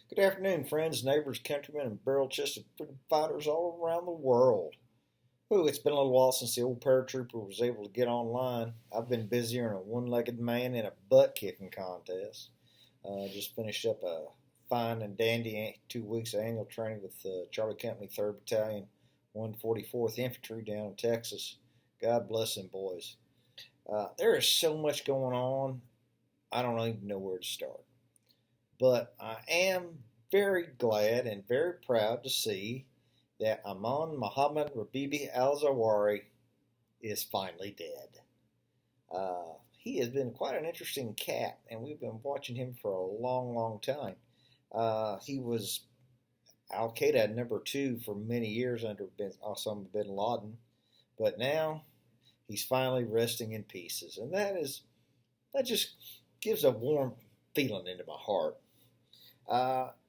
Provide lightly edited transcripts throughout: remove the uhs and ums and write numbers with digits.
Good afternoon, friends, neighbors, countrymen, and barrel-chested freedom fighters all around the world. Ooh, it's been a little while since the old Paratrooper was able to get online. I've been busier than a one-legged man in a butt-kicking contest. Just finished up a fine and dandy 2 weeks of annual training with Charlie Company, 3rd Battalion, 144th Infantry down in Texas. God bless them boys. There is so much going on, I don't even know where to start. But I am very glad and very proud to see that Ayman Muhammad Rabibi al-Zawahiri is finally dead. He has been quite an interesting cat, and we've been watching him for a long, long time. He was Al Qaeda #2 for many years under Osama bin Laden, but now he's finally resting in pieces, and that just gives a warm feeling into my heart.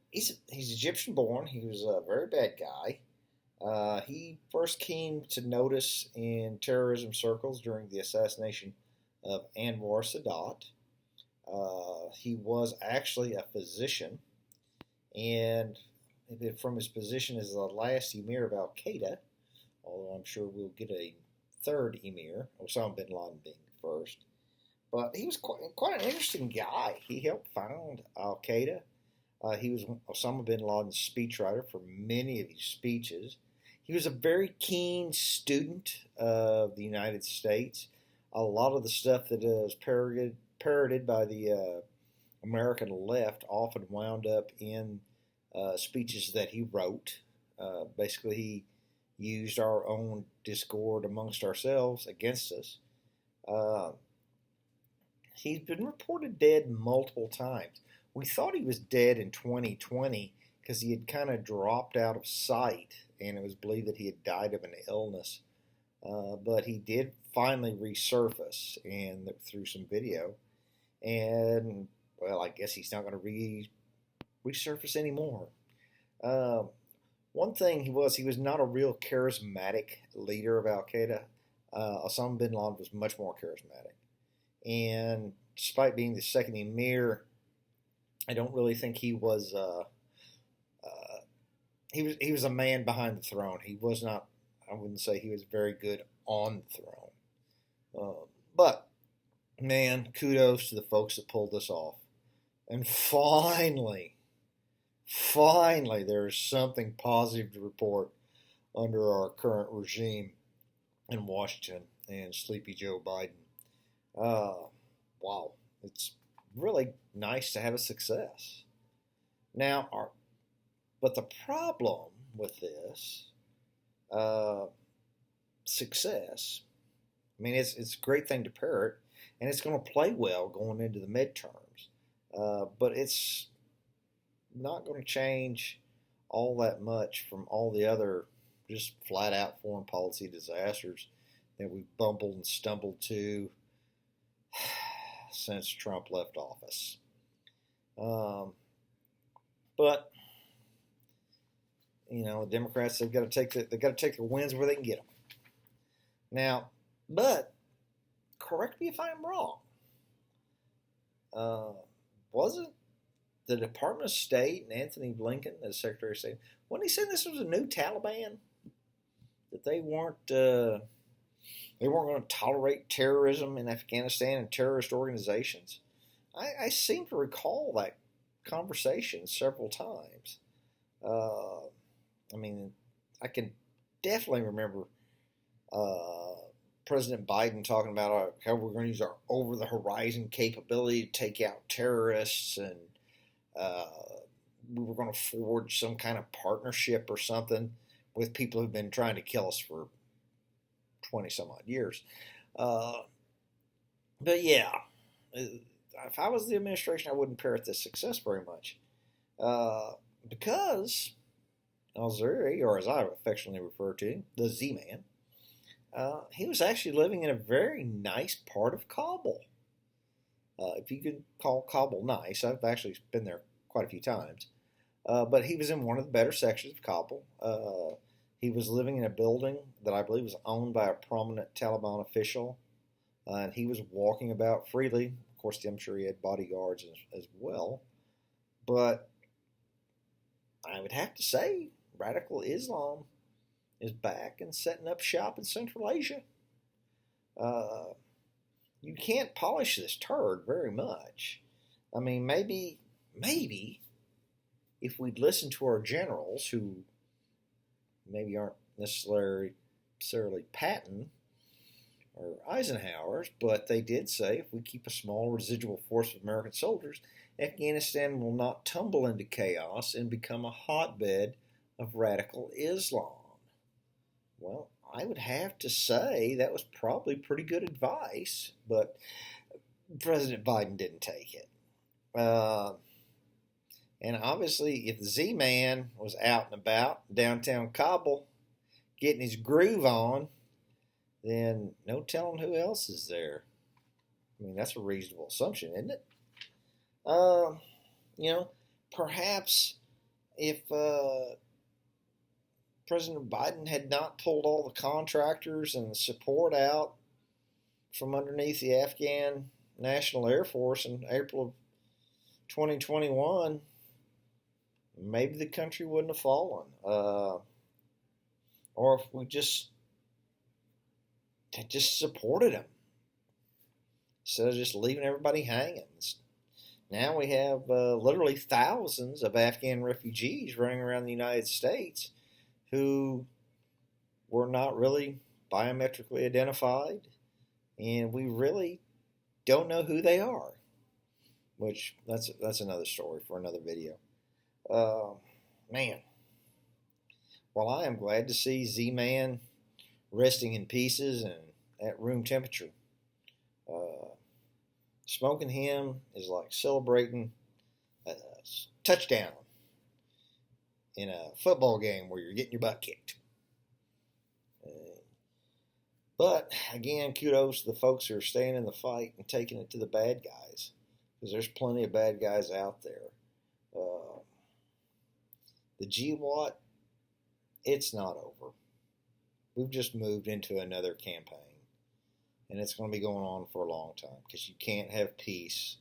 He's Egyptian born. He was a very bad guy. He first came to notice in terrorism circles during the assassination of Anwar Sadat. He was actually a physician, and from his position as the last Emir of Al Qaeda, although I'm sure we'll get a third Emir, Osama bin Laden being the first. But he was quite an interesting guy. He helped found Al Qaeda. He was Osama bin Laden's speechwriter for many of his speeches. He was a very keen student of the United States. A lot of the stuff that is parroted by the American left often wound up in speeches that he wrote. Basically, he used our own discord amongst ourselves against us. He's been reported dead multiple times. We thought he was dead in 2020 because he had kind of dropped out of sight, and it was believed that he had died of an illness. But he did finally resurface and through some video, and well, I guess he's not going to resurface anymore. One thing he was not a real charismatic leader of Al Qaeda. Osama bin Laden was much more charismatic, and despite being the second emir, I don't really think he was. He was a man behind the throne. He was not. I wouldn't say he was very good on the throne. But man, kudos to the folks that pulled this off. And finally, there is something positive to report under our current regime in Washington and Sleepy Joe Biden. Wow, it's really nice to have a success. Now, but the problem with this success, I mean, it's a great thing to parrot, and it's going to play well going into the midterms. But it's not going to change all that much from all the other just flat out foreign policy disasters that we've bumbled and stumbled to since Trump left office. But you know, the Democrats, they've got to take the wins where they can get them. Now, but correct me if I'm wrong. Wasn't the Department of State and Anthony Blinken, as Secretary of State, wasn't he saying this was a new Taliban? That they weren't going to tolerate terrorism in Afghanistan and terrorist organizations? I seem to recall that conversation several times. I mean, I can definitely remember President Biden talking about how we're going to use our over-the-horizon capability to take out terrorists, and we were going to forge some kind of partnership or something with people who've been trying to kill us for 20-some-odd years. But yeah, if I was the administration, I wouldn't parrot this success very much. Because al-Zawahiri, or as I affectionately refer to him, the Z-Man, he was actually living in a very nice part of Kabul. If you could call Kabul nice, I've actually been there quite a few times. But he was in one of the better sections of Kabul. He was living in a building that I believe was owned by a prominent Taliban official, and he was walking about freely. Of course, I'm sure he had bodyguards as well. But would have to say radical Islam is back and setting up shop in Central Asia. You can't polish this turd very much. I mean, maybe if we'd listened to our generals, who maybe aren't necessarily Patton or Eisenhower's, but they did say if we keep a small residual force of American soldiers, Afghanistan will not tumble into chaos and become a hotbed of radical Islam. Well, I would have to say that was probably pretty good advice, but President Biden didn't take it. And obviously, if the Z-Man was out and about downtown Kabul getting his groove on, then no telling who else is there. I mean, that's a reasonable assumption, isn't it? Perhaps if President Biden had not pulled all the contractors and the support out from underneath the Afghan National Air Force in April of 2021, maybe the country wouldn't have fallen. Or if we just supported him instead of just leaving everybody hanging. Now we have literally thousands of Afghan refugees running around the United States who were not really biometrically identified, and we really don't know who they are, which that's another story for another video. Man, while I am glad to see Z-Man resting in pieces and at room temperature, smoking him is like celebrating a touchdown in a football game where you're getting your butt kicked. But again, kudos to the folks who are staying in the fight and taking it to the bad guys, because there's plenty of bad guys out there. The GWAT, it's not over. We've just moved into another campaign, and it's going to be going on for a long time, because you can't have peace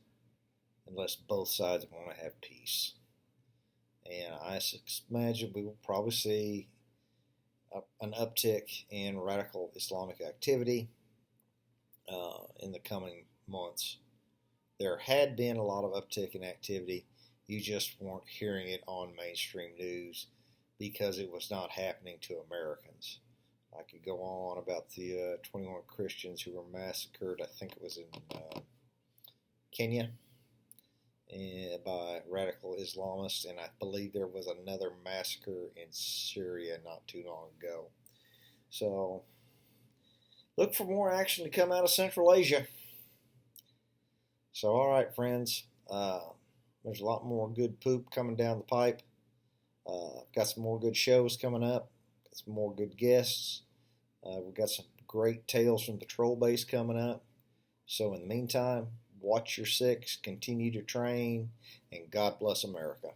unless both sides want to have peace. And I imagine we will probably see an uptick in radical Islamic activity in the coming months. There had been a lot of uptick in activity. You just weren't hearing it on mainstream news because it was not happening to Americans. I could go on about the 21 Christians who were massacred, I think it was in Kenya, by radical Islamists, and I believe there was another massacre in Syria not too long ago. So, look for more action to come out of Central Asia. So, all right, friends, there's a lot more good poop coming down the pipe. Got some more good shows coming up. Got some more good guests. We've got some great tales from Patrol Base coming up. So, in the meantime, watch your six, continue to train, and God bless America.